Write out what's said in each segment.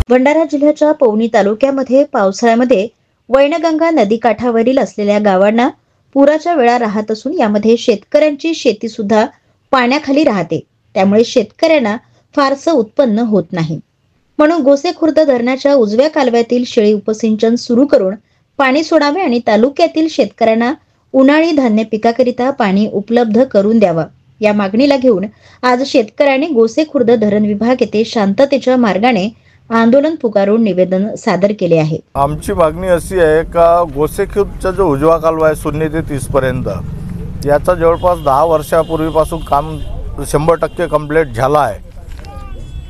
भंडारा जिल्ह्याच्या पवनी तालुक्यामध्ये पावसाळ्यामध्ये वैनगंगा नदीकाठावरील असलेल्या गावांना पुराच्या वेळा राहत असून यामध्ये शेतकऱ्यांची शेती सुद्धा पाण्याखाली राहते। त्यामुळे शेतकऱ्यांना फारसं उत्पन्न होत नाही। म्हणून गोसेखुर्द धरणाच्या उजव्या कालव्यातील शेळी उपसिंचन सुरू करून पाणी सोडावे आणि तालुक्यातील शेतकऱ्यांना उन्हाळी धान्य पिकाकरिता पाणी उपलब्ध करून द्यावा, या मागणीला घेऊन आज शेतकऱ्यांनी गोसेखुर्द धरण विभाग येथे शांततेच्या मार्गाने आंदोलन पुकारून निवेदन सादर केले आहे। आमची मागणी अशी आहे का गोसेखुर्दचा जो उजवा कालवा आहे 0 ते 30 पर्यंत याचा जवळपास 10 वर्षापूर्वीपासून काम 100% कंप्लीट झाला आहे।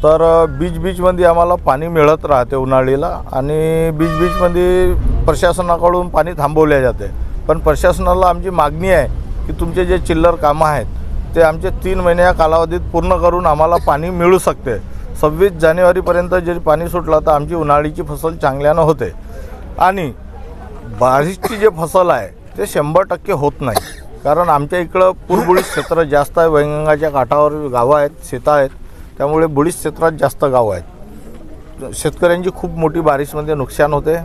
तर बीच मध्ये आम्हाला पाणी मिळत राहते उन्हाळीला आणि बीच मध्ये प्रशासनाकडून पाणी थांबवले जाते। पण प्रशासनाला आमची मागणी आहे की तुमचे जे चिल्लर कामं आहेत ते आमचे 3 महिन्या कालावधीत पूर्ण करून आम्हाला पाणी मिळू शकते। 26 जानेवारीपर्यंत जर पाणी सुटलं तर आमची उन्हाळीची फसल चांगल्यानं होते आणि बारिशची जे फसल आहे ते 100% होत नाही, कारण आमच्या इकडं पूरबुडीत क्षेत्र जास्त आहे। वैनगंगाच्या काठावर गावं आहेत, शेतं आहेत, त्यामुळे बुडीत क्षेत्रात जास्त गावं आहेत। शेतकऱ्यांची खूप मोठी बारिशमध्ये नुकसान होते,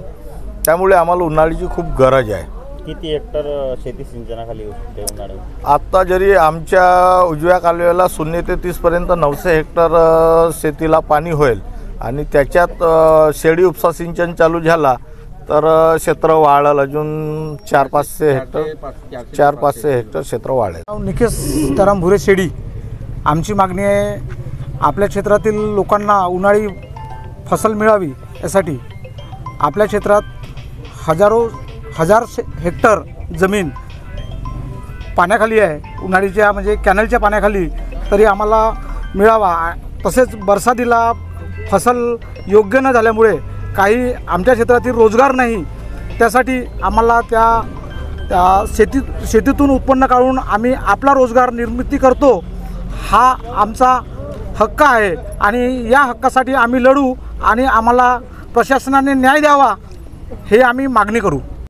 त्यामुळे आम्हाला उन्हाळीची खूप गरज आहे। किती हेक्टर शेती सिंचनाखाली होते उन्हाळ्यात? आता जरी आमच्या उजव्या कालव्याला 0 ते 30 पर्यंत 900 हेक्टर शेतीला पाणी होईल आणि त्याच्यात शेळी उपसा सिंचन चालू झाला तर क्षेत्र वाढेल, अजून 400-500 हेक्टर क्षेत्र वाढेल। निकेश सीताराम भुरे शेडी। आमची मागणी आहे आपल्या क्षेत्रातील लोकांना उन्हाळी फसल मिळावी यासाठी आपल्या क्षेत्रात हजार हेक्टर जमीन पाण्याखाली आहे, उन्हाळीच्या म्हणजे कॅनलच्या पाण्याखाली, तरी आम्हाला मिळावा। तसेच बरसातीला फसल योग्य न झाल्यामुळे काही आमच्या क्षेत्रातील रोजगार नाही, त्यासाठी आम्हाला त्या शेतीतून उत्पन्न काढून आम्ही आपला रोजगार निर्मिती करतो, हा आमचा हक्क आहे आणि या हक्कासाठी आम्ही लढू आणि आम्हाला प्रशासनाने न्याय द्यावा हे आम्ही मागणी करू।